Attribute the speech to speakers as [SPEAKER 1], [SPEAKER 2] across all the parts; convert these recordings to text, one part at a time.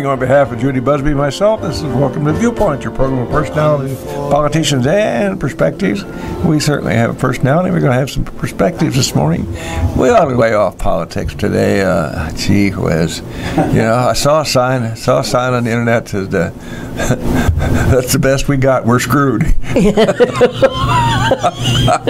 [SPEAKER 1] morning. On behalf of Judy Busby and myself, this is Welcome to Viewpoint, your program of personality, politicians, and perspectives. We certainly have a personality. We're going to have some perspectives this morning. We ought to lay off politics today. Gee whiz. I saw a sign on the internet that says, that's the best we got. We're screwed.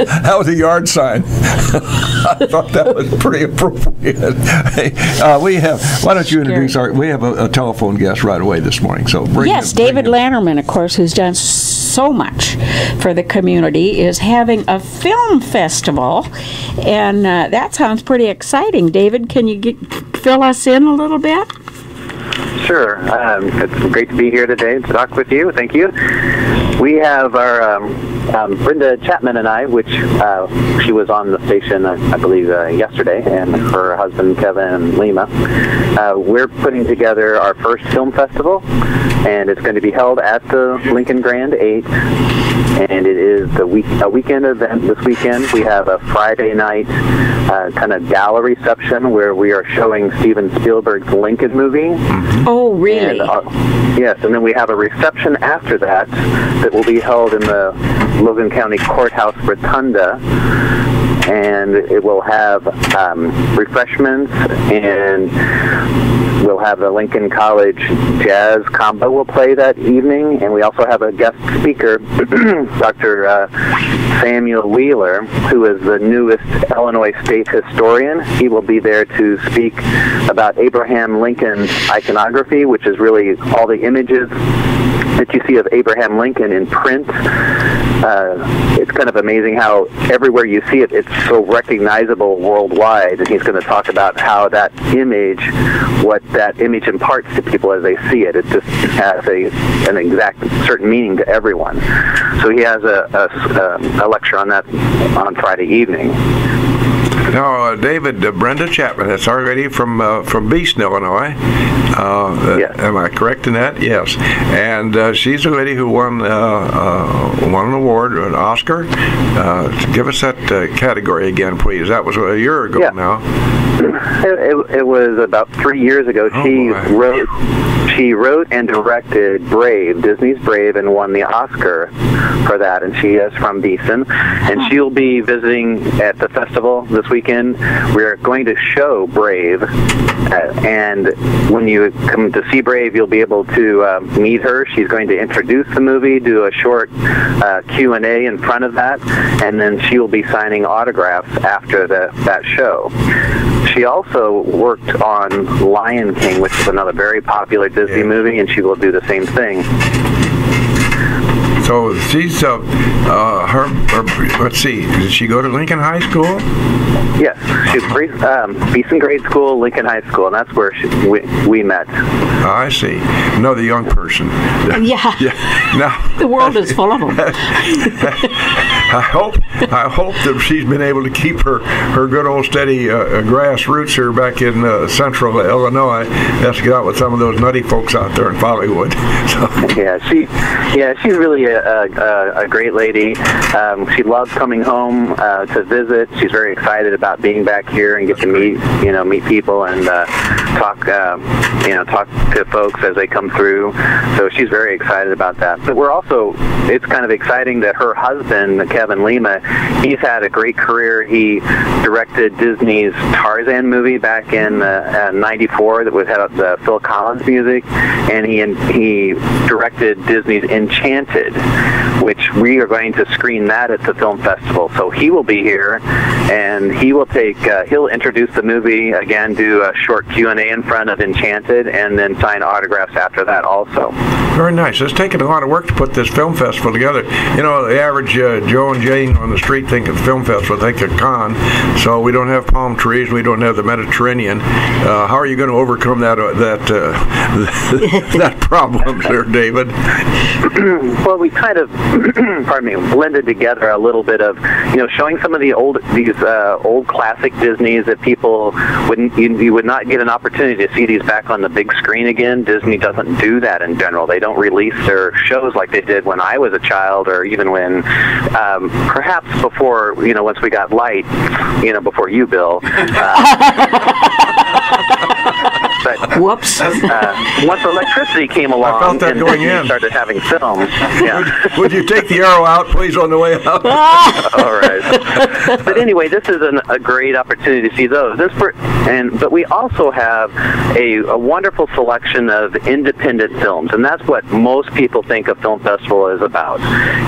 [SPEAKER 1] That was a yard sign. I thought that was pretty appropriate. Hey, why don't you introduce we have a telephone guest right away this morning. So
[SPEAKER 2] David Lanterman, of course, who's done so much for the community, is having a film festival, and that sounds pretty exciting. David, can you fill us in a little bit?
[SPEAKER 3] Sure. It's great to be here today to talk with you. Thank you. We have our Brenda Chapman and I, which she was on the station, I believe, yesterday, and her husband, Kevin Lima. We're putting together our first film festival, and it's going to be held at the Lincoln Grand 8, and it is a weekend event this weekend. We have a Friday night kind of gala reception where we are showing Steven Spielberg's Lincoln movie.
[SPEAKER 2] Oh, really?
[SPEAKER 3] And, yes, and then we have a reception after that will be held in the Logan County Courthouse Rotunda, and it will have refreshments, and we'll have the Lincoln College Jazz Combo will play that evening, and we also have a guest speaker, Dr. Samuel Wheeler, who is the newest Illinois State historian. He will be there to speak about Abraham Lincoln's iconography, which is really all the images that you see of Abraham Lincoln in print. It's kind of amazing how everywhere you see it, it's so recognizable worldwide, and he's going to talk about how that image, what that image imparts to people as they see it. It just has an exact certain meaning to everyone. So he has a lecture on that on Friday evening.
[SPEAKER 1] Now, David, Brenda Chapman, that's our lady from Beeson, Illinois.
[SPEAKER 3] Yes.
[SPEAKER 1] Am I correct in that? Yes. And she's a lady who won an award, an Oscar. Give us that category again, please. That was a year ago now.
[SPEAKER 3] It was about 3 years ago. She wrote and directed Brave, Disney's Brave, and won the Oscar for that. And she is from Beeson, and she'll be visiting at the festival this weekend. We're going to show Brave, and when you come to see Brave, you'll be able to meet her. She's going to introduce the movie, do a short Q&A in front of that, and then she will be signing autographs after that show. She also worked on Lion King, which is another very popular Disney movie, and she will do the same thing.
[SPEAKER 1] So she's let's see, did she go to Lincoln High School?
[SPEAKER 3] Yes, she's Beeson Grade School, Lincoln High School, and that's where we met.
[SPEAKER 1] I see. Another young person.
[SPEAKER 2] Yeah.
[SPEAKER 1] Now,
[SPEAKER 2] the world is full of them.
[SPEAKER 1] I hope that she's been able to keep her good old steady grassroots here back in central Illinois. Has to get out with some of those nutty folks out there in Follywood. So.
[SPEAKER 3] She's really a great lady. She loves coming home to visit. She's very excited about being back here and get to meet people and talk to folks as they come through. So she's very excited about that. But it's kind of exciting that her husband, Kevin Lima, he's had a great career. He directed Disney's Tarzan movie back in '94 that had the Phil Collins music, and he directed Disney's Enchanted, which we are going to screen that at the film festival. So he will be here, and he'll introduce the movie again, do a short Q&A in front of Enchanted, and then sign autographs after that also.
[SPEAKER 1] Very nice. It's taken a lot of work to put this film festival together. The average Joe and Jane on the street think of the film festival, think of con. So we don't have palm trees, we don't have the Mediterranean. How are you going to overcome that problem there, David?
[SPEAKER 3] Well, we kind of blended together a little bit of showing some of these old classic Disneys that people you would not get an opportunity to see these back on the big screen again. Disney doesn't do that in general. They don't release their shows like they did when I was a child, or even when perhaps before once we got light, before you, Bill. But
[SPEAKER 2] Whoops.
[SPEAKER 3] Once electricity came along
[SPEAKER 1] felt that
[SPEAKER 3] and
[SPEAKER 1] going
[SPEAKER 3] we
[SPEAKER 1] in.
[SPEAKER 3] started having films. Yeah.
[SPEAKER 1] Would you take the arrow out, please, on the way out?
[SPEAKER 3] All right. But anyway, this is a great opportunity to see those. But we also have a wonderful selection of independent films, and that's what most people think a film festival is about.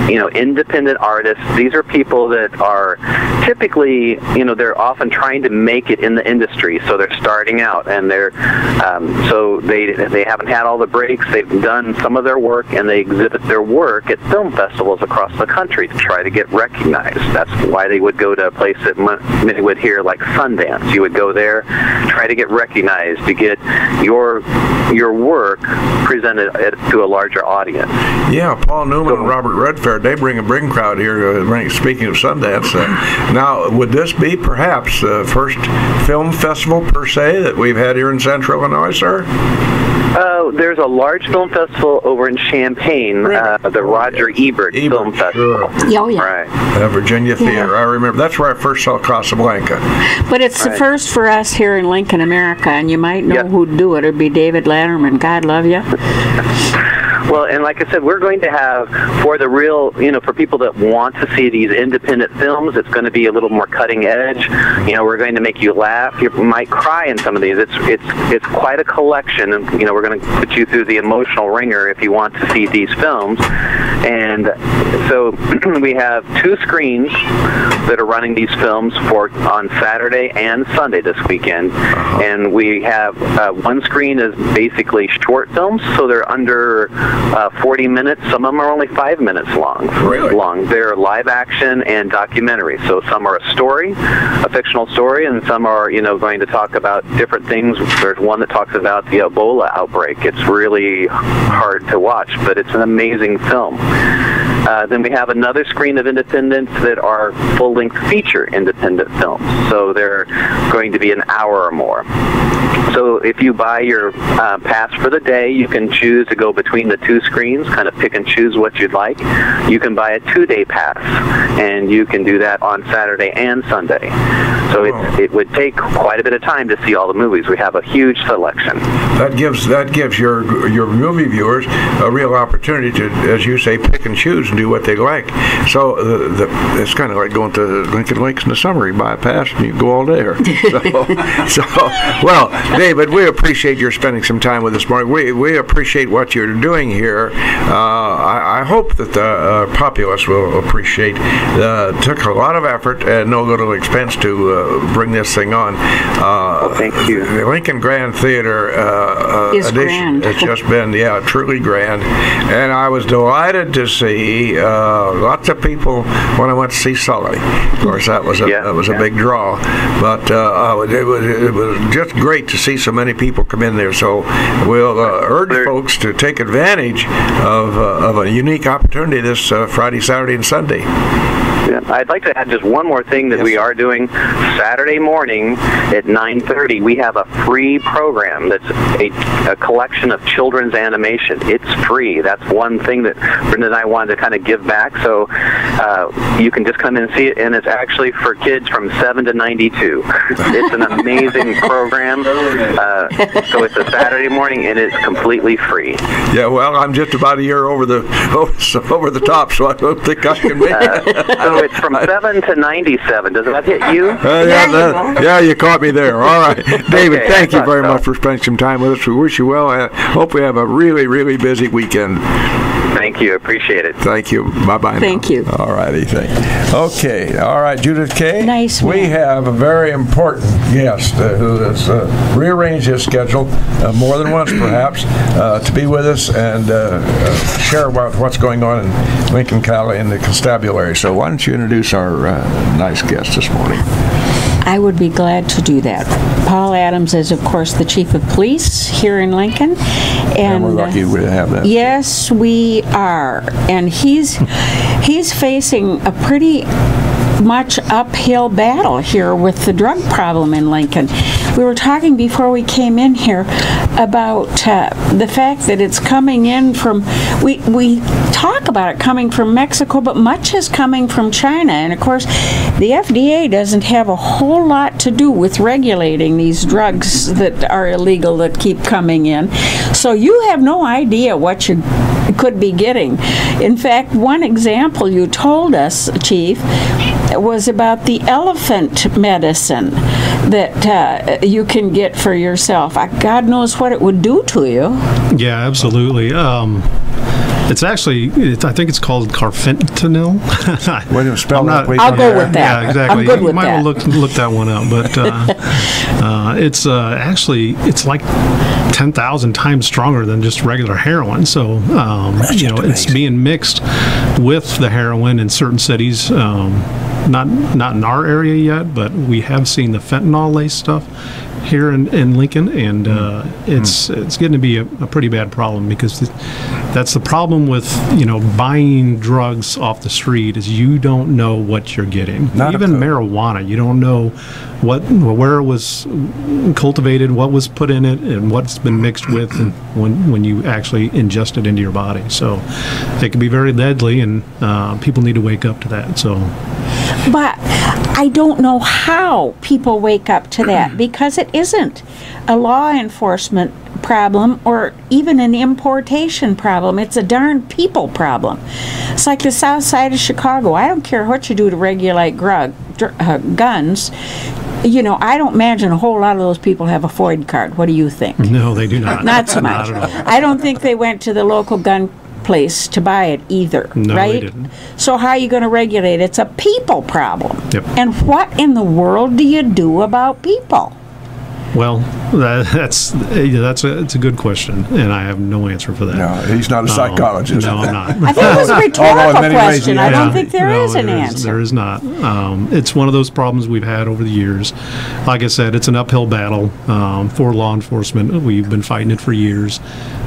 [SPEAKER 3] You know, independent artists. These are people that are typically, you know, they're often trying to make it in the industry, so they're starting out, and so they haven't had all the breaks. They've done some of their work, and they exhibit their work at film festivals across the country to try to get recognized. That's why they would go to a place that many would hear like Sundance. You would go there, try to get recognized, to get your work presented to a larger audience.
[SPEAKER 1] Yeah, Paul Newman and Robert Redfair, they bring a big crowd here. Speaking of Sundance, now would this be perhaps the first film festival per se that we've had here in Central Illinois, sir?
[SPEAKER 3] There's a large film festival over in Champaign, the Roger Ebert Film Festival.
[SPEAKER 2] Sure. Oh, yeah.
[SPEAKER 3] Right.
[SPEAKER 1] Virginia Theater. I remember. That's where I first saw Casablanca.
[SPEAKER 2] But it's the first for us here in Lincoln, America, and you might know who'd do it. It'd be David Lanterman. God love you.
[SPEAKER 3] Well, and like I said, we're going to have, for the real, you know, for people that want to see these independent films, it's going to be a little more cutting edge. You know, we're going to make you laugh. You might cry in some of these. It's quite a collection, and you know, we're going to put you through the emotional ringer if you want to see these films. And so we have 2 screens that are running these films on Saturday and Sunday this weekend. And we have one screen is basically short films, so they're under 40 minutes. Some of them are only 5 minutes long.
[SPEAKER 1] Really?
[SPEAKER 3] They're live action and documentary. So some are a story, a fictional story, and some are, you know, going to talk about different things. There's one that talks about the Ebola outbreak. It's really hard to watch, but it's an amazing film. Then we have another screen of independents that are full-length feature independent films. So they're going to be an hour or more. So if you buy your pass for the day, you can choose to go between the 2 screens, kind of pick and choose what you'd like. You can buy a 2-day pass, and you can do that on Saturday and Sunday. So it would take quite a bit of time to see all the movies. We have a huge selection.
[SPEAKER 1] That gives your movie viewers a real opportunity to, as you say, pick and choose and do what they like. So it's kind of like going to Lincoln Lakes in the summer. You buy a pass and you go all day. Well, David, we appreciate your spending some time with us, Mark. We appreciate what you're doing here. I hope that the populace will appreciate. Took a lot of effort and no little expense to bring this thing on.
[SPEAKER 3] Thank you.
[SPEAKER 1] The Lincoln Grand Theater edition has just been, truly grand. And I was delighted to see lots of people when I went to see Sully. Of course, that was a big draw. But it was just great to see so many people come in there. So we'll urge folks to take advantage of a unique opportunity this Friday, Saturday, and Sunday.
[SPEAKER 3] Yeah. I'd like to add just one more thing that we are doing. Saturday morning at 9:30, we have a free program that's a collection of children's animation. It's free. That's one thing that Brenda and I wanted to kind of give back. So you can just come in and see it, and it's actually for kids from 7 to 92. It's an amazing program. So it's a Saturday morning, and it's completely free.
[SPEAKER 1] Yeah, well, I'm just about a year over the top, so I don't think I can make it.
[SPEAKER 3] So it's from 7 to 97. Does that hit you?
[SPEAKER 1] You caught me there. All right. David,
[SPEAKER 3] Okay,
[SPEAKER 1] thank you very much for spending some time with us. We wish you well. I hope we have a really, really busy weekend.
[SPEAKER 3] Thank you. Appreciate it.
[SPEAKER 1] Thank you. Bye-bye.
[SPEAKER 2] Thank you.
[SPEAKER 1] All righty. Okay. All right, Judith Kay.
[SPEAKER 2] Nice man.
[SPEAKER 1] We have a very important guest who has rearranged his schedule more than once, perhaps, to be with us and share about what's going on in Lincoln County and the constabulary. So why don't you introduce our nice guest this morning?
[SPEAKER 2] I would be glad to do that. Paul Adams is, of course, the chief of police here in Lincoln.
[SPEAKER 1] And we're lucky to have that.
[SPEAKER 2] Yes, we are. And he's facing a pretty much uphill battle here with the drug problem in Lincoln. We were talking before we came in here about the fact that it's coming in from, we talk about it coming from Mexico, but much is coming from China. And of course, the FDA doesn't have a whole lot to do with regulating these drugs that are illegal that keep coming in. So you have no idea what you could be getting. In fact, one example you told us, Chief, was about the elephant medicine that you can get for yourself. God knows what it would do to you.
[SPEAKER 4] Yeah, absolutely. It's actually, I think it's called carfentanil.
[SPEAKER 1] Wait a spell that.
[SPEAKER 2] I'll go with that.
[SPEAKER 4] Yeah, exactly.
[SPEAKER 2] I'm good with
[SPEAKER 4] you might
[SPEAKER 2] that.
[SPEAKER 4] want to look that one up, but it's actually, it's like 10,000 times stronger than just regular heroin. So, you know, it's being mixed with the heroin in certain cities. Not in our area yet, but we have seen the fentanyl-laced stuff here in Lincoln, and it's getting to be a pretty bad problem, because that's the problem with, you know, buying drugs off the street, is you don't know what you're getting. Even marijuana, you don't know where it was cultivated, what was put in it, and what's been mixed with, and when you actually ingest it into your body. So it can be very deadly, and people need to wake up to that. So.
[SPEAKER 2] But I don't know how people wake up to that, because it isn't a law enforcement problem or even an importation problem. It's a darn people problem. It's like the south side of Chicago. I don't care what you do to regulate guns. You know, I don't imagine a whole lot of those people have a FOID card. What do you think?
[SPEAKER 4] No, they do not.
[SPEAKER 2] Not so much.
[SPEAKER 4] Not at all.
[SPEAKER 2] I don't think they went to the local gun place to buy it either,
[SPEAKER 4] no,
[SPEAKER 2] right?
[SPEAKER 4] They didn't.
[SPEAKER 2] So how are you going to regulate it? It's a people problem.
[SPEAKER 4] Yep.
[SPEAKER 2] And what in the world do you do about people?
[SPEAKER 4] Well, that's a good question, and I have no answer for that.
[SPEAKER 1] No, he's not a psychologist.
[SPEAKER 4] No, I'm not.
[SPEAKER 2] I think it was a rhetorical question. I don't think there is an
[SPEAKER 4] There
[SPEAKER 2] answer.
[SPEAKER 4] is not. It's one of those problems we've had over the years. Like I said, it's an uphill battle for law enforcement. We've been fighting it for years.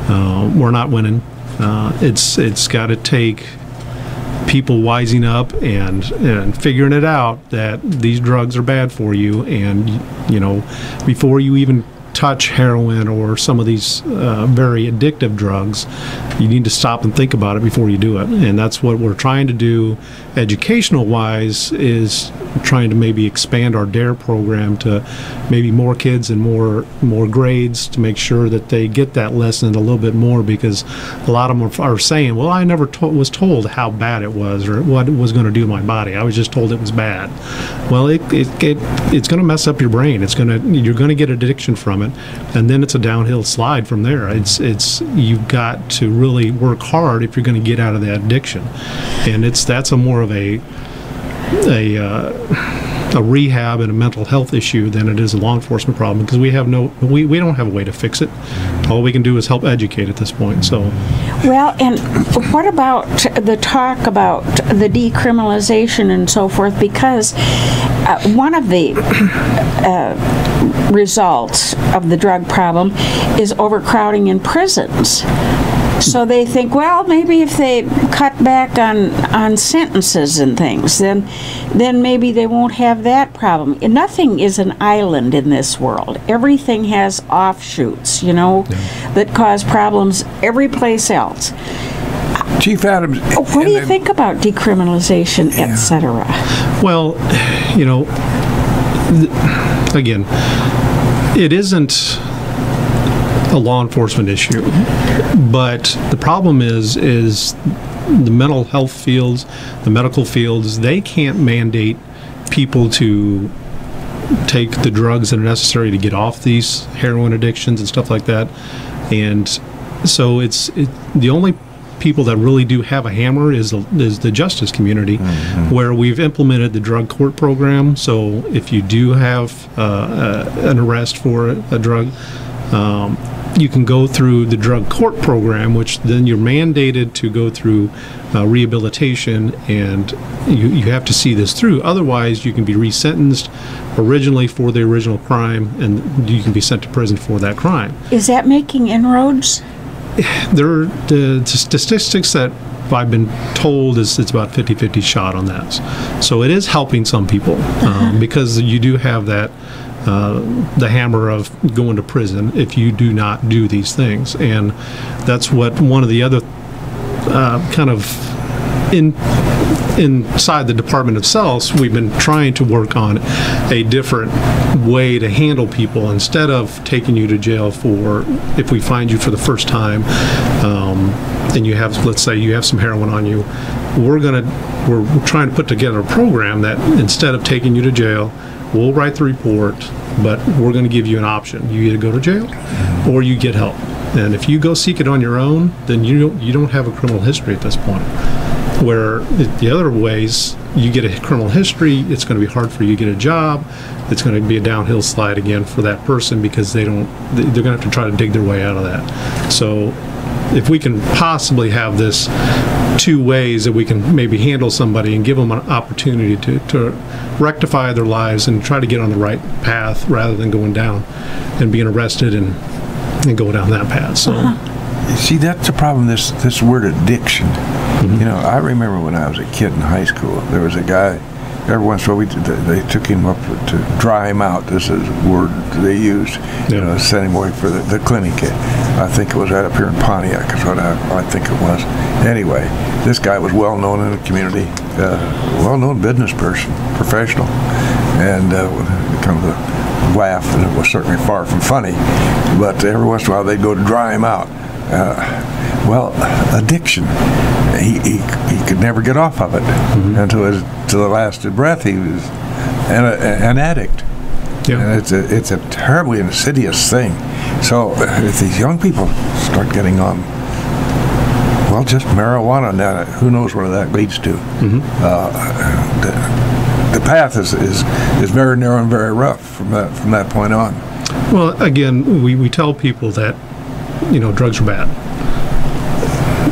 [SPEAKER 4] We're not winning. It's got to take people wising up and figuring it out that these drugs are bad for you, and you know, before you even touch heroin or some of these very addictive drugs, you need to stop and think about it before you do it. And that's what we're trying to do educational wise, is trying to maybe expand our DARE program to maybe more kids and more grades, to make sure that they get that lesson a little bit more, because a lot of them are saying, well, I never was told how bad it was or what it was going to do to my body. I was just told it was bad. Well, it's going to mess up your brain. You're going to get addiction from it, and then it's a downhill slide from there. It's you've got to really work hard if you're going to get out of that addiction, and that's a more of a rehab and a mental health issue than it is a law enforcement problem, because we don't have a way to fix it. All we can do is help educate at this point. So,
[SPEAKER 2] well, and what about the talk about the decriminalization and so forth? Because one of the results of the drug problem is overcrowding in prisons. So they think, well, maybe if they cut back on sentences and things, then maybe they won't have that problem. Nothing is an island in this world. Everything has offshoots, you know, that cause problems every place else.
[SPEAKER 1] Chief Adams,
[SPEAKER 2] what do you think about decriminalization, etc.?
[SPEAKER 4] Well, you know, again, it isn't a law enforcement issue, but the problem is the mental health fields, the medical fields, they can't mandate people to take the drugs that are necessary to get off these heroin addictions and stuff like that. And so the only people that really do have a hammer is the justice community, where we've implemented the drug court program. So if you do have an arrest for a drug, you can go through the drug court program, which then you're mandated to go through rehabilitation, and you have to see this through. Otherwise, you can be resentenced originally for the original crime, and you can be sent to prison for that crime.
[SPEAKER 2] Is that making inroads?
[SPEAKER 4] The statistics that I've been told it's about 50-50 shot on that. So it is helping some people because you do have that the hammer of going to prison if you do not do these things, and that's what one of the other kind of inside the Department of Cells, we've been trying to work on a different way to handle people. Instead of taking you to jail for, if we find you for the first time, and you have, let's say you have some heroin on you, we're trying to put together a program that instead of taking you to jail, we'll write the report, but we're going to give you an option. You either go to jail or you get help. And if you go seek it on your own, then you don't have a criminal history at this point. Where the other ways, you get a criminal history, it's going to be hard for you to get a job. It's going to be a downhill slide again for that person because they're going to have to try to dig their way out of that. So if we can possibly have this two ways that we can maybe handle somebody and give them an opportunity to rectify their lives and try to get on the right path rather than going down and being arrested and go down that path. So.
[SPEAKER 1] You see, that's the problem, this word addiction. You know, I remember when I was a kid in high school, there was a guy, every once in a while they took him up to dry him out. This is a word they used, you know, sent him away for the clinic. I think it was right up here in Pontiac is what I think it was. Anyway, this guy was well known in the community, well-known business person, professional, and kind of a laugh, and it was certainly far from funny, but every once in a while they'd go to dry him out. Well, addiction. He could never get off of it until the last breath. He was an addict. Yeah. And it's a terribly insidious thing. So if these young people start getting on, well, just marijuana now, who knows where that leads to? The path is very narrow and very rough from that point on.
[SPEAKER 4] Well, again, we tell people that, you know, drugs are bad.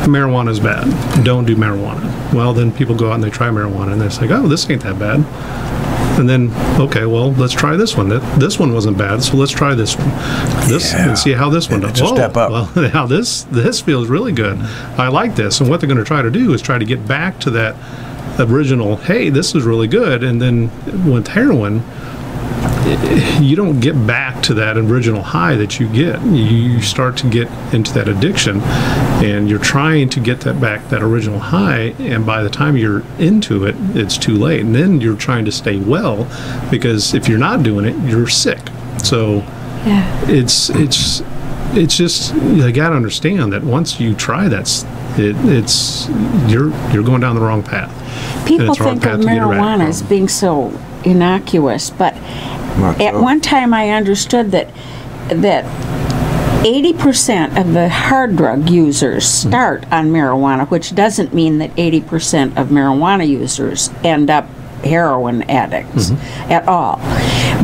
[SPEAKER 4] Marijuana is bad. Don't do marijuana. Well, then people go out and they try marijuana and they're like, oh, this ain't that bad. And then, okay, well, let's try this one. This one wasn't bad, so let's try this one. And see how this one does.
[SPEAKER 1] It's a step up.
[SPEAKER 4] Well, now this feels really good. I like this. And what they're going to try to do is try to get back to that original, hey, this is really good. And then with heroin, you don't get back to that original high that you get. You start to get into that addiction, and you're trying to get that back, that original high, and by the time you're into it, it's too late. And then you're trying to stay well, because if you're not doing it, you're sick. So it's just, you got to understand that once you try that, you're going down the wrong path.
[SPEAKER 2] People think of marijuana as being so innocuous, but at one time I understood that 80% of the hard drug users start on marijuana, which doesn't mean that 80% of marijuana users end up heroin addicts at all.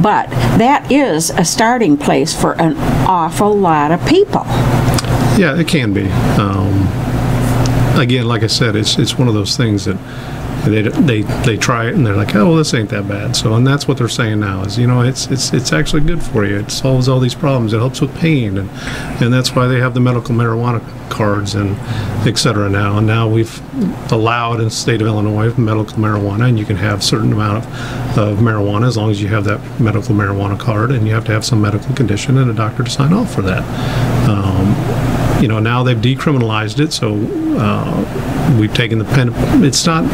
[SPEAKER 2] But that is a starting place for an awful lot of people.
[SPEAKER 4] Yeah, it can be. Again, like I said, it's one of those things that they try it and they're like, oh, well, this ain't that bad. So, and that's what they're saying now is, you know, it's actually good for you. It solves all these problems. It helps with pain, and that's why they have the medical marijuana cards and et cetera now. And now we've allowed in the state of Illinois medical marijuana, and you can have a certain amount of marijuana as long as you have that medical marijuana card, and you have to have some medical condition and a doctor to sign off for that. You know, now they've decriminalized it, so we've taken the pen. It's not,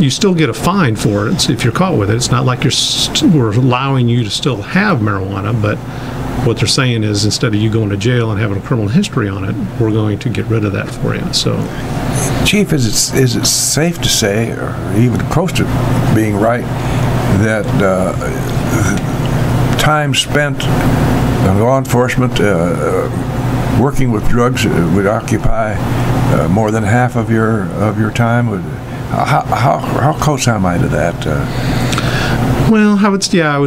[SPEAKER 4] you still get a fine for it if you're caught with it. It's not like we're allowing you to still have marijuana, but what they're saying is instead of you going to jail and having a criminal history on it, we're going to get rid of that for you. So,
[SPEAKER 1] Chief, is it safe to say, or even close to being right, that time spent in law enforcement working with drugs would occupy more than half of your time? How close am I to that?
[SPEAKER 4] Well, I would say I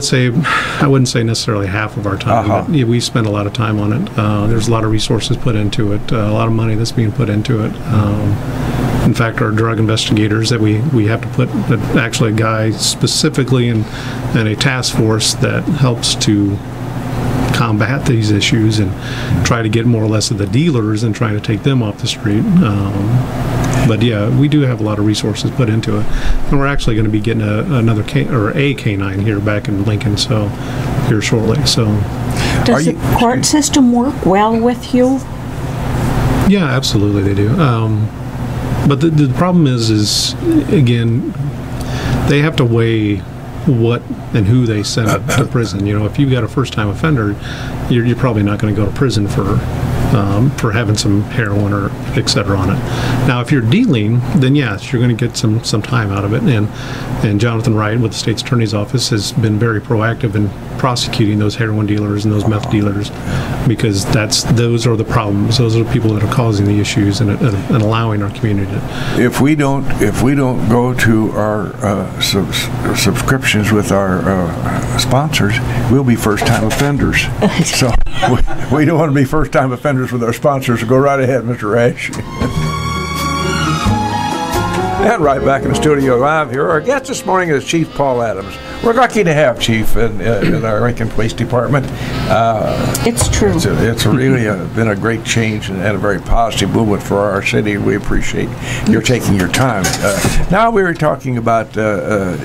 [SPEAKER 4] wouldn't say necessarily half of our time. But yeah, we spend a lot of time on it. There's a lot of resources put into it, a lot of money that's being put into it. In fact, our drug investigators that we have to put actually a guy specifically in a task force that helps to combat these issues and try to get more or less of the dealers and trying to take them off the street. But yeah, we do have a lot of resources put into it, and we're actually going to be getting a canine here back in Lincoln, so here shortly. So,
[SPEAKER 2] does the court system work well with you?
[SPEAKER 4] Yeah, absolutely they do. But the problem is again, they have to weigh what and who they send to prison. You know, if you've got a first-time offender, you're probably not going to go to prison for having some heroin or et cetera on it. Now, if you're dealing, then yes, you're going to get some time out of it. And Jonathan Wright with the State's Attorney's Office has been very proactive in prosecuting those heroin dealers and those meth dealers, because those are the problems. Those are the people that are causing the issues and allowing our community to.
[SPEAKER 1] If we don't go to our subscriptions with our sponsors, we'll be first-time offenders. So we don't want to be first-time offenders with our sponsors. So go right ahead, Mr. Rash. And right back in the studio live here. Our guest this morning is Chief Paul Adams. We're lucky to have Chief in our Lincoln Police Department.
[SPEAKER 2] It's true.
[SPEAKER 1] It's really been a great change and a very positive movement for our city. We appreciate your taking your time. Now we were talking about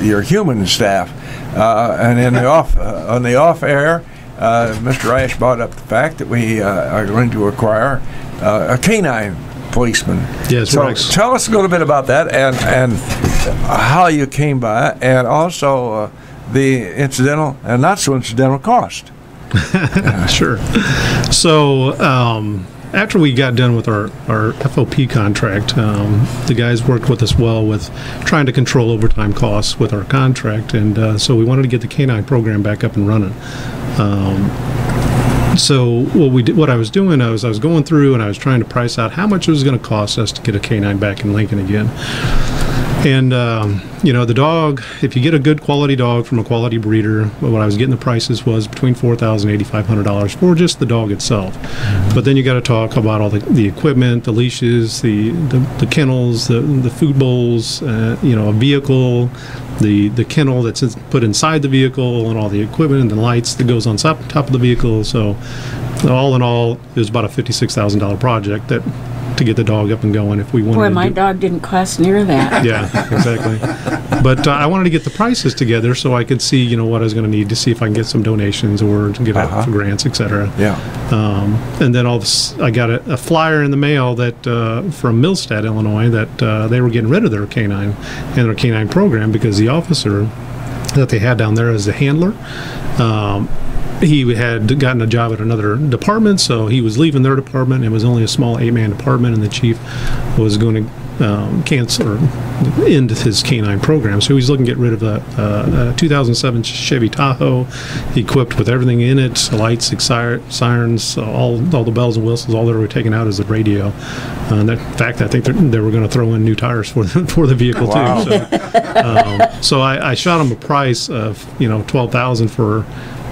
[SPEAKER 1] your human staff, and in on the off air, Mr. Ash brought up the fact that we are going to acquire a canine policeman.
[SPEAKER 4] Yes,
[SPEAKER 1] so tell us a little bit about that and how you came by, and also the incidental and not so incidental cost.
[SPEAKER 4] Sure. So after we got done with our FOP contract, the guys worked with us well with trying to control overtime costs with our contract, and so we wanted to get the canine program back up and running. So what I was doing, I was going through and I was trying to price out how much it was going to cost us to get a canine back in Lincoln again. And you know, the dog, if you get a good quality dog from a quality breeder, what I was getting the prices was between $4,000 and $8,500 for just the dog itself. But then you got to talk about all the equipment, the leashes, the kennels, the food bowls, you know, a vehicle, the kennel that's put inside the vehicle, and all the equipment and the lights that goes on top of the vehicle. So all in all, it was about a $56,000 project to get the dog up and going if we wanted to.
[SPEAKER 2] Boy, my dog didn't cost near that.
[SPEAKER 4] Yeah, exactly. But I wanted to get the prices together so I could see, you know, what I was going to need to see if I can get some donations or to give out for grants, etc.
[SPEAKER 1] Yeah.
[SPEAKER 4] And then I got a flyer in the mail that from Millstadt, Illinois, that they were getting rid of their canine and their canine program because the officer that they had down there as a handler, he had gotten a job at another department, so he was leaving their department. It was only a small 8-man department, and the chief was going to cancel or end his canine program. So he was looking to get rid of a 2007 Chevy Tahoe, equipped with everything in it, lights, sirens, all the bells and whistles. All they were taking out is the radio. In fact, I think they were going to throw in new tires for the vehicle
[SPEAKER 1] wow.
[SPEAKER 4] too. So I shot him a price of $12,000 for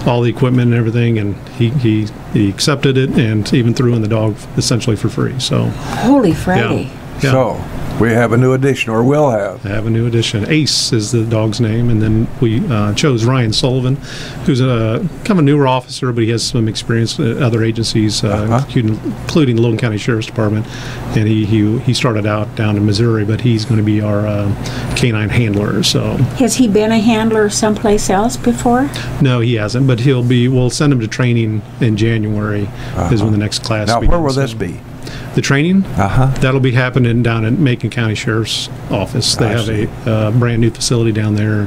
[SPEAKER 4] all the equipment and everything, and he accepted it and even threw in the dog essentially for free. So
[SPEAKER 2] Holy Friday.
[SPEAKER 4] Yeah.
[SPEAKER 1] So we have a new addition, or will have.
[SPEAKER 4] I have a new addition. Ace is the dog's name, and then we chose Ryan Sullivan, who's a kind of a newer officer, but he has some experience at other agencies, including the Logan County Sheriff's Department. And he started out down in Missouri, but he's going to be our canine handler. So
[SPEAKER 2] has he been a handler someplace else before?
[SPEAKER 4] No, he hasn't. But we'll send him to training in January. Is when the next class
[SPEAKER 1] now,
[SPEAKER 4] begins.
[SPEAKER 1] where will this be?
[SPEAKER 4] The training? That'll be happening down at Macon County Sheriff's Office. They have a brand new facility down there.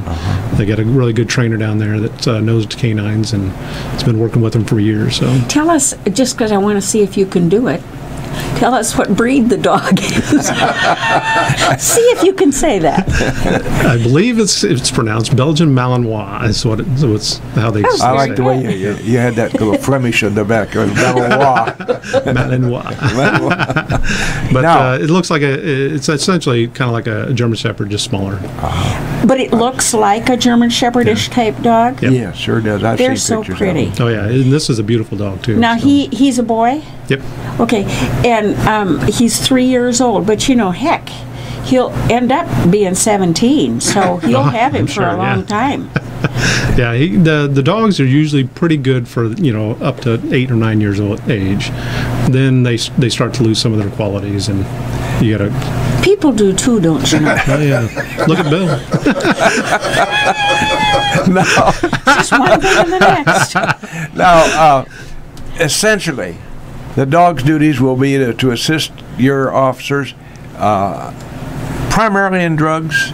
[SPEAKER 4] They got a really good trainer down there that knows canines and has been working with them for years. So
[SPEAKER 2] tell us, just because I want to see if you can do it, tell us what breed the dog is. See if you can say that.
[SPEAKER 4] I believe it's pronounced Belgian Malinois. Is how they say it.
[SPEAKER 1] I like the way you had that little Flemish in the back. Malinois.
[SPEAKER 4] But now, it looks like it's essentially kind of like a German Shepherd, just smaller.
[SPEAKER 2] But it looks like a German Shepherdish type dog?
[SPEAKER 4] Yep.
[SPEAKER 1] Yeah, sure does. I've
[SPEAKER 2] They're
[SPEAKER 1] seen
[SPEAKER 2] so
[SPEAKER 1] pictures
[SPEAKER 2] pretty.
[SPEAKER 1] of them.
[SPEAKER 4] Oh, yeah. And this is a beautiful dog, too.
[SPEAKER 2] Now, he's a boy?
[SPEAKER 4] Yep.
[SPEAKER 2] Okay. And he's 3 years old, but heck, he'll end up being 17, so he'll have him for a long time.
[SPEAKER 4] Yeah, the dogs are usually pretty good for up to 8 or 9 years old age. Then they start to lose some of their qualities, and you got to
[SPEAKER 2] People do too, don't you know?
[SPEAKER 4] Oh, yeah. Look at Bill.
[SPEAKER 1] Now,
[SPEAKER 2] Just one thing and the next.
[SPEAKER 1] now, essentially, the dog's duties will be to assist your officers primarily in drugs,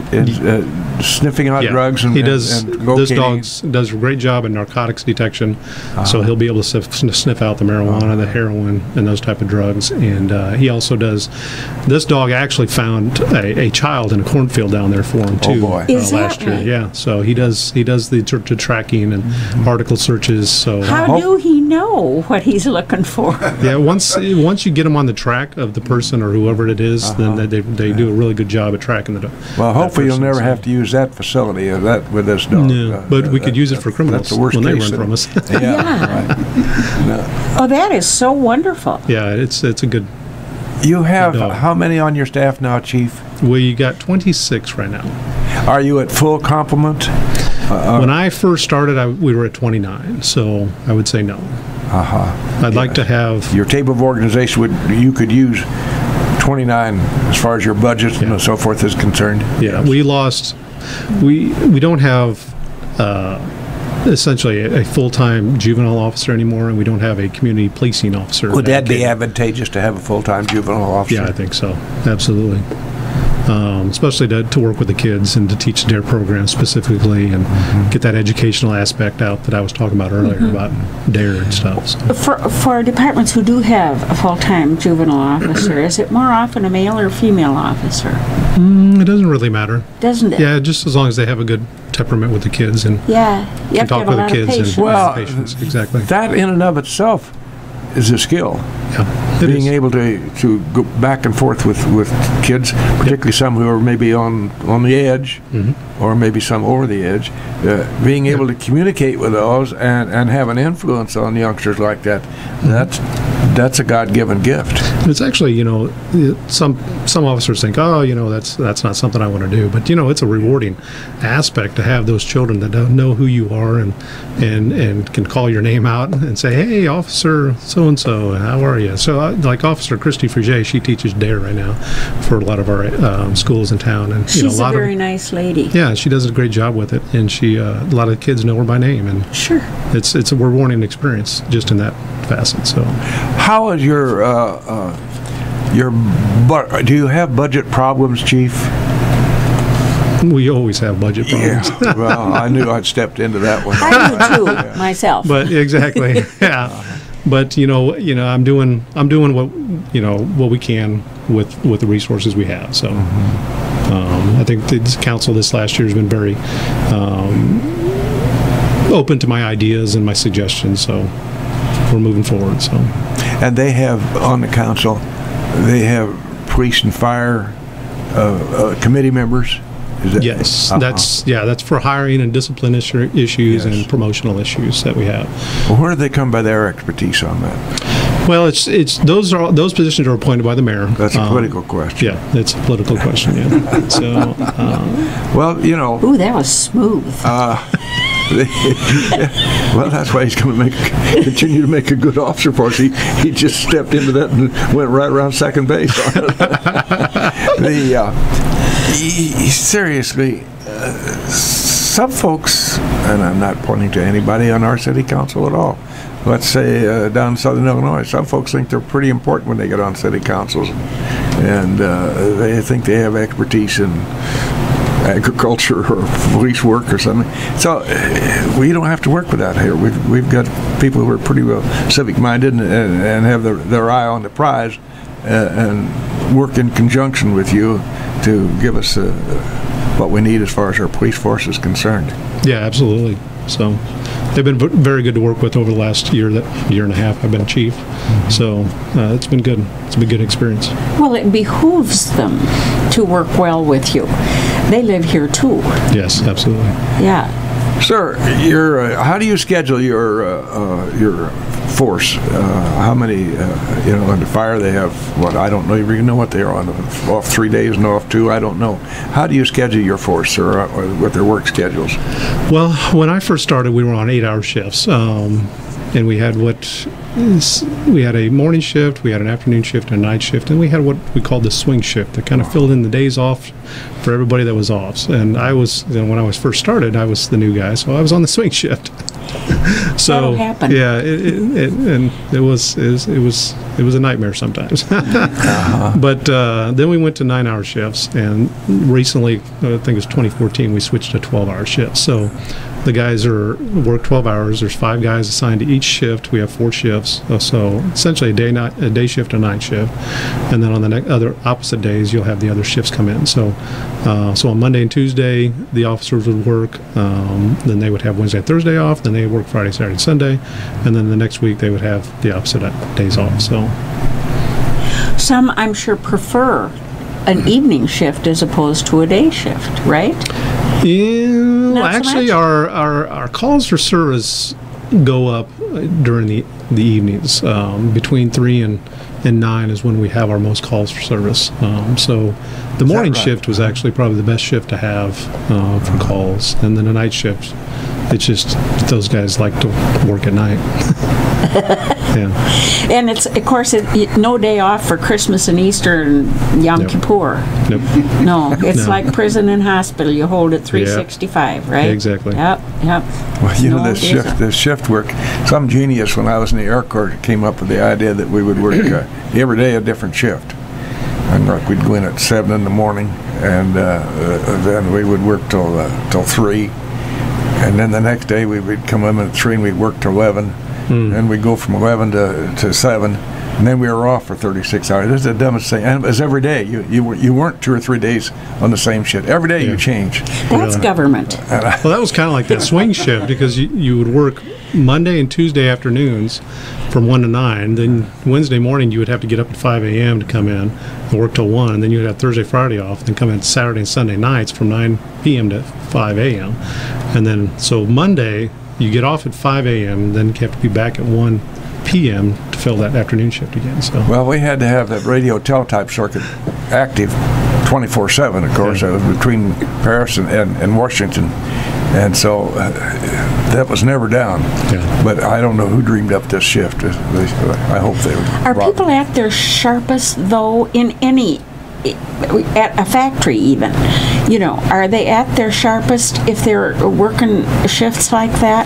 [SPEAKER 1] sniffing out drugs and
[SPEAKER 4] he does.
[SPEAKER 1] and
[SPEAKER 4] This
[SPEAKER 1] locating.
[SPEAKER 4] dog does a great job in narcotics detection, so he'll be able to sniff out the marijuana, the heroin, and those type of drugs. And he also does. This dog actually found a child in a cornfield down there for him too.
[SPEAKER 1] Oh, boy.
[SPEAKER 2] Is that
[SPEAKER 4] last year?
[SPEAKER 2] right?
[SPEAKER 4] Yeah. So he does the tracking and article searches. So
[SPEAKER 2] How do he know what he's looking for?
[SPEAKER 4] yeah, once you get them on the track of the person or whoever it is, then they do a really good job at tracking the.
[SPEAKER 1] Well, hopefully you'll
[SPEAKER 4] person,
[SPEAKER 1] never
[SPEAKER 4] so.
[SPEAKER 1] have to use that facility with this dog.
[SPEAKER 4] No, but we could use it for criminals
[SPEAKER 1] That's the worst
[SPEAKER 4] when they
[SPEAKER 1] case
[SPEAKER 4] run from us.
[SPEAKER 1] Yeah.
[SPEAKER 2] Yeah.
[SPEAKER 1] Right. No.
[SPEAKER 2] Oh, that is so wonderful.
[SPEAKER 4] Yeah, it's a good.
[SPEAKER 1] You have
[SPEAKER 4] Good dog.
[SPEAKER 1] how many on your staff now, Chief?
[SPEAKER 4] We got 26 right now.
[SPEAKER 1] Are you at full complement?
[SPEAKER 4] When I first started, we were at 29, so I would say no. I'd like to have.
[SPEAKER 1] Your table of organization you could use 29 as far as your budget and so forth is concerned.
[SPEAKER 4] Yeah, we lost. We don't have essentially a full-time juvenile officer anymore, and we don't have a community policing officer.
[SPEAKER 1] Would that be
[SPEAKER 4] dedicated.
[SPEAKER 1] advantageous to have a full-time juvenile officer?
[SPEAKER 4] Yeah, I think so. Absolutely. Especially to work with the kids and to teach their program specifically and get that educational aspect out that I was talking about earlier about DARE and stuff. So.
[SPEAKER 2] For departments who do have a full-time juvenile officer, is it more often a male or female officer?
[SPEAKER 4] It doesn't really matter.
[SPEAKER 2] Doesn't it?
[SPEAKER 4] Yeah, just as long as they have a good temperament with the kids and
[SPEAKER 2] Yeah. You have to
[SPEAKER 4] talk
[SPEAKER 2] have a
[SPEAKER 4] with the
[SPEAKER 2] lot of
[SPEAKER 4] kids
[SPEAKER 2] patience.
[SPEAKER 4] and
[SPEAKER 1] Well,
[SPEAKER 4] patience. Exactly.
[SPEAKER 1] That in and of itself is a skill.
[SPEAKER 4] Yeah, it
[SPEAKER 1] Being
[SPEAKER 4] is.
[SPEAKER 1] able to go back and forth with kids, particularly some who are maybe on the edge, or maybe some over the edge, being able to communicate with those and have an influence on youngsters like that, that's a God-given gift.
[SPEAKER 4] It's actually, some officers think, oh, that's not something I want to do. But, it's a rewarding aspect to have those children that don't know who you are and can call your name out and say, hey, Officer so-and-so, how are you? So, like Officer Christy Frigé, she teaches DARE right now for a lot of our schools in town. And,
[SPEAKER 2] She's
[SPEAKER 4] a lot
[SPEAKER 2] a very
[SPEAKER 4] of,
[SPEAKER 2] nice lady.
[SPEAKER 4] yeah, she does a great job with it. And a lot of kids know her by name. And
[SPEAKER 2] Sure.
[SPEAKER 4] it's a rewarding experience just in that facet. So.
[SPEAKER 1] How is do you have budget problems, Chief?
[SPEAKER 4] We always have budget problems.
[SPEAKER 1] Yeah. Well, I knew I'd stepped into that one.
[SPEAKER 2] I do too, myself.
[SPEAKER 4] But exactly, yeah. But I'm doing what what we can with the resources we have. So I think the council this last year has been very open to my ideas and my suggestions. So we're moving forward. So.
[SPEAKER 1] And they have on the council, they have police and fire committee members. Is that,
[SPEAKER 4] Yes, that's for hiring and discipline issues
[SPEAKER 1] Yes.
[SPEAKER 4] and promotional issues that we have.
[SPEAKER 1] Well, where do they come by their expertise on that?
[SPEAKER 4] Well, it's those positions are appointed by the mayor.
[SPEAKER 1] That's a political question.
[SPEAKER 4] Yeah, it's a political question. Yeah. So.
[SPEAKER 1] Well,
[SPEAKER 2] Ooh, that was smooth.
[SPEAKER 1] well, that's why he's going to continue to make a good officer for us. He just stepped into that and went right around second base. Seriously, some folks, and I'm not pointing to anybody on our city council at all, let's say down in southern Illinois, some folks think they're pretty important when they get on city councils, and they think they have expertise in agriculture or police work or something. So we don't have to work with that here. We've got people who are pretty well civic-minded and have their eye on the prize and work in conjunction with you to give us what we need as far as our police force is concerned.
[SPEAKER 4] Yeah, absolutely. So they've been very good to work with over the last year and a half I've been chief. So it's been good. It's been a good experience.
[SPEAKER 2] Well, it behooves them to work well with you. They live here too.
[SPEAKER 4] Yes, absolutely.
[SPEAKER 2] Yeah.
[SPEAKER 1] Sir, how do you schedule your force? How many, on the fire they have, I don't know, even know what they are on, off 3 days and off 2, I don't know. How do you schedule your force or with their work schedules?
[SPEAKER 4] Well, when I first started, we were on 8-hour shifts. And we had we had a morning shift, we had an afternoon shift, and a night shift, and we had what we called the swing shift that kind of filled in the days off for everybody that was off. And I was, when I was first started, I was the new guy, so I was on the swing shift. So
[SPEAKER 2] that'll happen.
[SPEAKER 4] yeah, it was a nightmare sometimes. But then we went to 9-hour shifts, and recently, I think it was 2014, we switched to 12-hour shifts. So the guys work 12 hours. There's 5 guys assigned to each shift. We have 4 shifts, so essentially a day shift, a night shift, and then on the other opposite days, you'll have the other shifts come in. So on Monday and Tuesday, the officers would work. Then they would have Wednesday and Thursday off. Then they would work Friday, Saturday, and Sunday, and then the next week they would have the opposite days off. So
[SPEAKER 2] some, I'm sure, prefer an evening shift as opposed to a day shift, right?
[SPEAKER 4] Yeah,
[SPEAKER 2] Not so
[SPEAKER 4] actually,
[SPEAKER 2] much?
[SPEAKER 4] our calls for service go up during the evenings. Between 3 and 9 is when we have our most calls for service. So the morning
[SPEAKER 1] right?
[SPEAKER 4] shift was actually probably the best shift to have for calls, and then the night shift. It's just those guys like to work at night. Yeah.
[SPEAKER 2] And it's, of course, no day off for Christmas and Easter and Yom
[SPEAKER 4] Nope.
[SPEAKER 2] Kippur.
[SPEAKER 4] Nope.
[SPEAKER 2] No, it's
[SPEAKER 4] No.
[SPEAKER 2] like prison and hospital. You hold it 365, right?
[SPEAKER 4] Exactly.
[SPEAKER 2] Yep.
[SPEAKER 1] Well, you know,
[SPEAKER 2] No,
[SPEAKER 1] this
[SPEAKER 2] it
[SPEAKER 1] shift,
[SPEAKER 2] isn't.
[SPEAKER 1] this shift work. Some genius when I was in the Air Corps came up with the idea that we would work every day a different shift. And like we'd go in at 7 in the morning, and then we would work till 3. And then the next day we'd come in at 3 and we'd work till 11. And we'd go from 11 to 7. And then we were off for 36 hours. This is the dumbest thing. And it was every day. You weren't 2 or 3 days on the same shift. Every day you change.
[SPEAKER 2] That's government.
[SPEAKER 4] Well, that was kind of like that swing shift, because you would work Monday and Tuesday afternoons from 1 to 9. Then Wednesday morning you would have to get up at 5 a.m. to come in and work till 1. Then you would have Thursday, Friday off, then come in Saturday and Sunday nights from 9 p.m. to 5 a.m. And then, so Monday, you get off at 5 a.m., then you have to be back at 1 p.m. to fill that afternoon shift again. So
[SPEAKER 1] Well, we had to have that radio teletype circuit active 24/7, of course, between Paris and Washington. And so that was never down.
[SPEAKER 4] Yeah.
[SPEAKER 1] But I don't know who dreamed up this shift. I hope they were.
[SPEAKER 2] Are people at their sharpest, though, at a factory even? You know, are they at their sharpest if they're working shifts like that?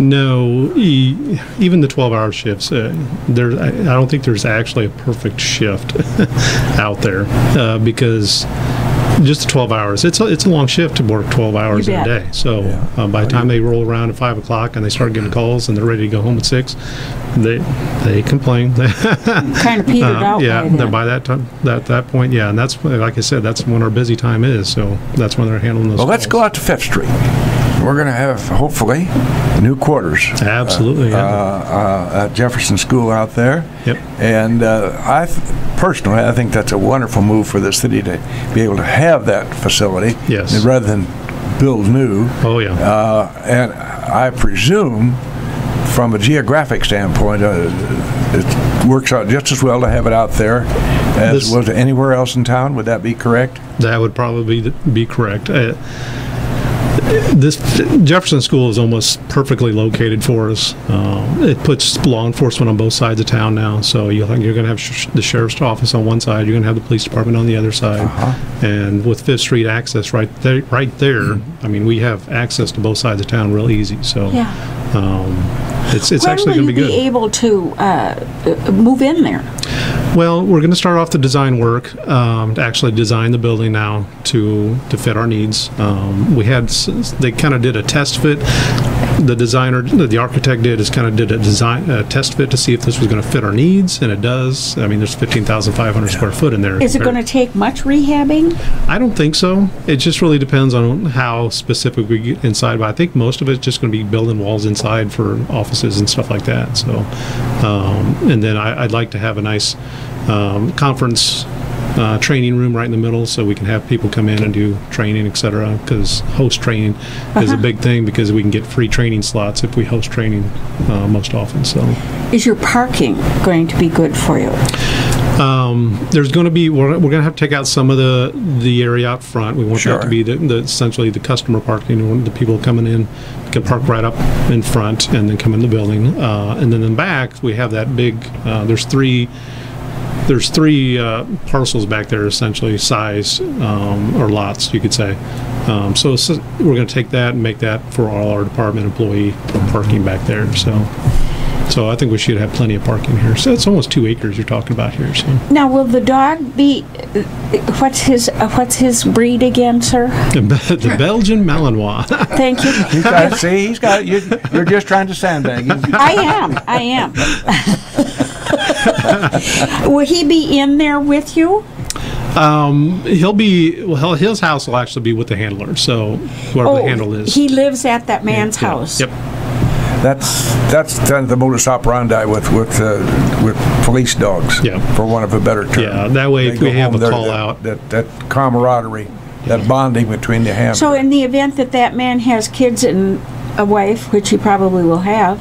[SPEAKER 4] no, even the 12-hour shifts, I don't think there's actually a perfect shift out there, because just the 12 hours. It's a long shift to work 12 hours in a day. So by the time they roll around at 5 o'clock and they start getting calls and they're ready to go home at 6, they complain.
[SPEAKER 2] Kind of petered out.
[SPEAKER 4] Yeah,
[SPEAKER 2] by then.
[SPEAKER 4] by that time, that point, yeah, and that's, like I said, that's when our busy time is. So that's when they're handling those.
[SPEAKER 1] Well, let's go out to Fifth Street. We're going to have, hopefully, new quarters.
[SPEAKER 4] Absolutely,
[SPEAKER 1] at Jefferson School out there.
[SPEAKER 4] Yep.
[SPEAKER 1] And personally, I think that's a wonderful move for the city to be able to have that facility.
[SPEAKER 4] Yes.
[SPEAKER 1] Rather than build new.
[SPEAKER 4] Oh, yeah.
[SPEAKER 1] And I presume, from a geographic standpoint, it works out just as well to have it out there as was anywhere else in town. Would that be correct?
[SPEAKER 4] That would probably be correct. This Jefferson School is almost perfectly located for us. It puts law enforcement on both sides of town now. So you're going to have the sheriff's office on one side. You're going to have the police department on the other side. And with Fifth Street access right there, I mean, we have access to both sides of town real easy. So it's actually going to be good.
[SPEAKER 2] When will you be able to move in there?
[SPEAKER 4] Well, we're going to start off the design work to actually design the building now to fit our needs. They kind of did a test fit. The designer, the architect did a test fit to see if this was going to fit our needs, and it does. I mean, there's 15,500 square foot in there.
[SPEAKER 2] Is it going to take much rehabbing?
[SPEAKER 4] I don't think so. It just really depends on how specific we get inside, but I think most of it's just going to be building walls inside for offices and stuff like that. So, and then I'd like to have a nice conference training room right in the middle, so we can have people come in and do training, etc. Because host training is a big thing, because we can get free training slots if we host training most often. So,
[SPEAKER 2] is your parking going to be good for you?
[SPEAKER 4] There's going to be we're going to have to take out some of the area out front. We want
[SPEAKER 1] Sure.
[SPEAKER 4] that to be the essentially the customer parking. The people coming in can park right up in front and then come in the building. And then in the back we have that big. There's three parcels back there, essentially sized or lots, you could say. So we're going to take that and make that for all our department employee parking back there. So I think we should have plenty of parking here. So it's almost 2 acres you're talking about here. So
[SPEAKER 2] Now, will the dog be? What's his breed again, sir?
[SPEAKER 4] the Belgian Malinois.
[SPEAKER 2] Thank you.
[SPEAKER 1] He's got you're just trying to sandbag him.
[SPEAKER 2] I am. Will he be in there with you?
[SPEAKER 4] He'll be his house will actually be with the handler. So whoever the handle is.
[SPEAKER 2] He lives at that man's house.
[SPEAKER 4] Yep.
[SPEAKER 1] That's kind of the modus operandi with police dogs.
[SPEAKER 4] Yeah.
[SPEAKER 1] For want of a better term.
[SPEAKER 4] Yeah, that way if
[SPEAKER 1] They
[SPEAKER 4] we
[SPEAKER 1] go
[SPEAKER 4] have
[SPEAKER 1] home,
[SPEAKER 4] a call out.
[SPEAKER 1] that camaraderie, that bonding between the handlers.
[SPEAKER 2] So in the event that man has kids and a wife, which he probably will have,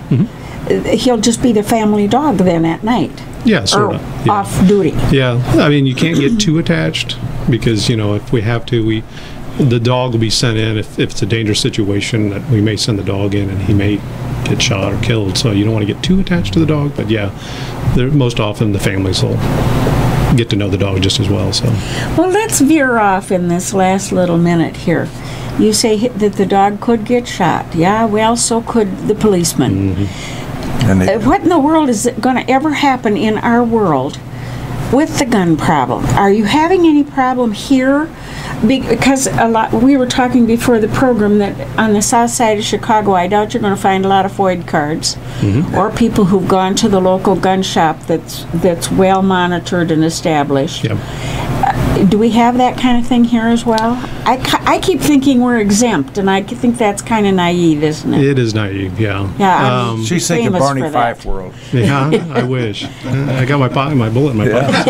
[SPEAKER 2] he'll just be the family dog then at night.
[SPEAKER 4] Yeah, sort
[SPEAKER 2] Or
[SPEAKER 4] of. Yeah.
[SPEAKER 2] off duty.
[SPEAKER 4] Yeah, I mean, you can't get too attached because, if we have to, the dog will be sent in if it's a dangerous situation that we may send the dog in and he may get shot or killed. So you don't want to get too attached to the dog, but yeah, most often the families will get to know the dog just as well. So.
[SPEAKER 2] Well, let's veer off in this last little minute here. You say that the dog could get shot. Yeah, well, so could the policeman.
[SPEAKER 1] And
[SPEAKER 2] What in the world is going to ever happen in our world with the gun problem? Are you having any problem here? Because we were talking before the program that on the south side of Chicago, I doubt you're going to find a lot of FOID cards or people who've gone to the local gun shop that's well monitored and established.
[SPEAKER 4] Yep.
[SPEAKER 2] Do we have that kind of thing here as well? I keep thinking we're exempt, and I think that's kind of naive, isn't it?
[SPEAKER 4] It is naive, yeah.
[SPEAKER 2] Yeah, I'm
[SPEAKER 1] she's thinking
[SPEAKER 2] famous
[SPEAKER 1] Barney
[SPEAKER 2] for that.
[SPEAKER 1] Fife world.
[SPEAKER 4] Yeah, I wish. I got my bullet in my pocket.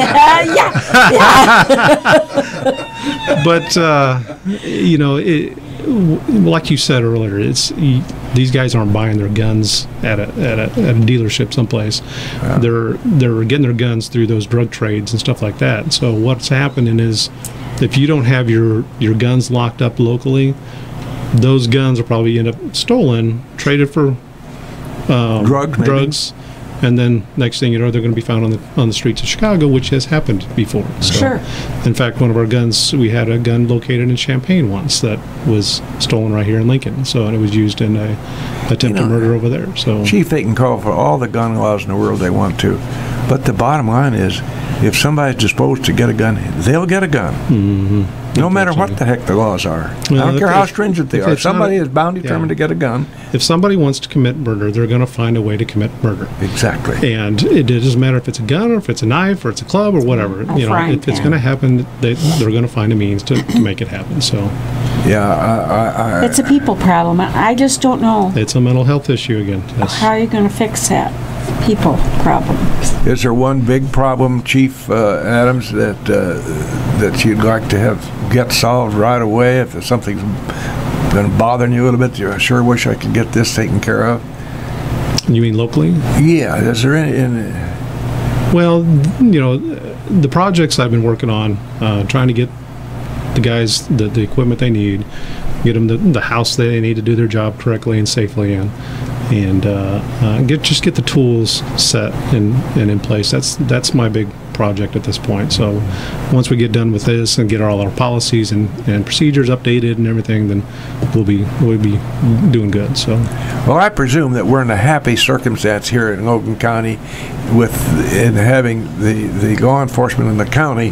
[SPEAKER 4] But like you said earlier, these guys aren't buying their guns at a dealership someplace.
[SPEAKER 1] Yeah.
[SPEAKER 4] They're getting their guns through those drug trades and stuff like that. So what's happening is, if you don't have your guns locked up locally, those guns will probably end up stolen, traded for drugs. And then next thing you know, they're going to be found on the streets of Chicago, which has happened before. So,
[SPEAKER 2] Sure.
[SPEAKER 4] In fact, one of our guns, we had a gun located in Champaign once that was stolen right here in Lincoln. So, and it was used in a attempted murder over there. So,
[SPEAKER 1] Chief, they can call for all the gun laws in the world they want to, but the bottom line is, if somebody's disposed to get a gun, they'll get a gun. No matter what the heck the laws are. I don't care how stringent they are. Somebody is bound determined to get a gun.
[SPEAKER 4] If somebody wants to commit murder, they're going to find a way to commit murder.
[SPEAKER 1] Exactly.
[SPEAKER 4] And it doesn't matter if it's a gun or if it's a knife or it's a club or whatever. If it's going to happen, they're going to find a means to make it happen. So,
[SPEAKER 1] yeah,
[SPEAKER 2] It's a people problem. I just don't know.
[SPEAKER 4] it's a mental health issue again. Yes.
[SPEAKER 2] How are you going to fix that? People problem.
[SPEAKER 1] is there one big problem, Chief Adams, that you'd like to get solved right away? If something's been bothering you a little bit, you sure wish I could get this taken care of.
[SPEAKER 4] You mean locally?
[SPEAKER 1] Yeah, is there any?
[SPEAKER 4] Well, the projects I've been working on, trying to get the guys the equipment they need, get them the house they need to do their job correctly and safely in, and get the tools set and in place. That's my big project at this point. So once we get done with this and get all our policies and procedures updated and everything, then we'll be doing good. So,
[SPEAKER 1] well, I presume that we're in a happy circumstance here in Logan County in having the law enforcement in the county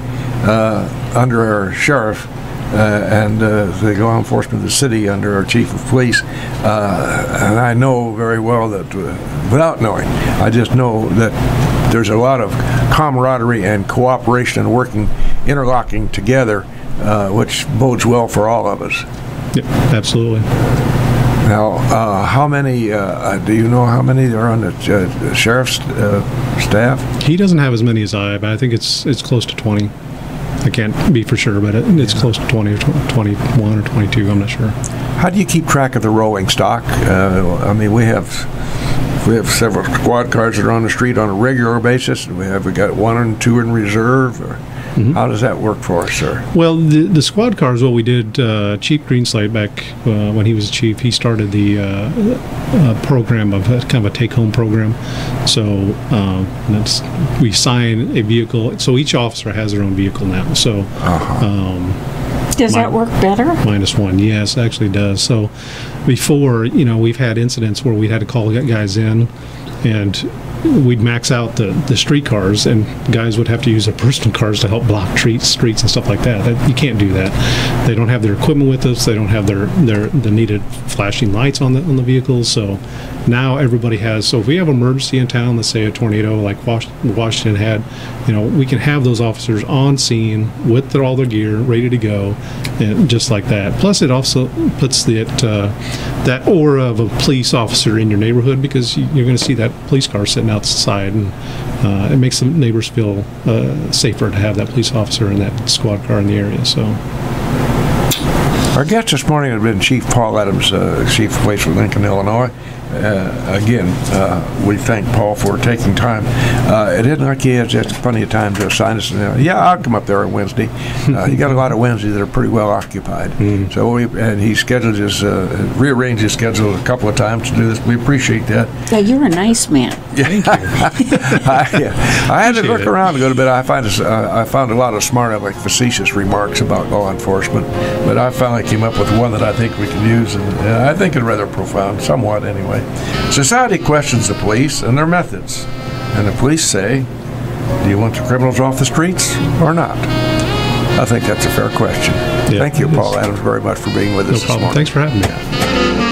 [SPEAKER 1] under our sheriff and the law enforcement of the city under our chief of police. And I know very well that, without knowing, I just know that there's a lot of camaraderie and cooperation and interlocking together, which bodes well for all of us.
[SPEAKER 4] yeah, absolutely.
[SPEAKER 1] Now, how many, do you know how many are on the sheriff's staff?
[SPEAKER 4] He doesn't have as many as but I think it's close to 20. I can't be for sure, but it's close to 20 or 21 or 22, I'm not sure.
[SPEAKER 1] How do you keep track of the rolling stock? I mean, we have We have several squad cars that are on the street on a regular basis. We got 1 and 2 in reserve. Or how does that work for us, sir?
[SPEAKER 4] Well, the squad cars, what we did, Chief Greenslade back when he was chief, he started the program of kind of a take-home program. So we sign a vehicle. So each officer has their own vehicle now. So
[SPEAKER 2] does that work better?
[SPEAKER 4] -1, yes, it actually does. So before, we've had incidents where we had to call guys in, and we'd max out the street cars, and guys would have to use their personal cars to help block streets and stuff like that. You can't do that. They don't have their equipment with us. They don't have the needed flashing lights on the vehicles. So now everybody has. So if we have an emergency in town, let's say a tornado like Washington had, we can have those officers on scene with all their gear ready to go, and just like that. Plus, it also puts that aura of a police officer in your neighborhood, because you're going to see that police car sitting outside, and it makes the neighbors feel safer to have that police officer in that squad car in the area. So
[SPEAKER 1] our guest this morning has been Chief Paul Adams, Chief of Police of Lincoln, Illinois. Again, we thank Paul for taking time. It isn't like he has just plenty of time to assign us. I'll come up there on Wednesday. He got a lot of Wednesdays that are pretty well occupied. So he scheduled rearranged his schedule a couple of times to do this. We appreciate that.
[SPEAKER 2] Yeah, you're a nice man.
[SPEAKER 1] Thank you. I had to look around a little bit. I found a lot of smart, like facetious remarks about law enforcement, but I finally came up with one that I think we can use, and I think it's rather profound, somewhat anyway. Society questions the police and their methods, and the police say, do you want the criminals off the streets or not? I think that's a fair question. Thank you, Paul Adams, very much for being with us this morning.
[SPEAKER 4] Thanks for having me.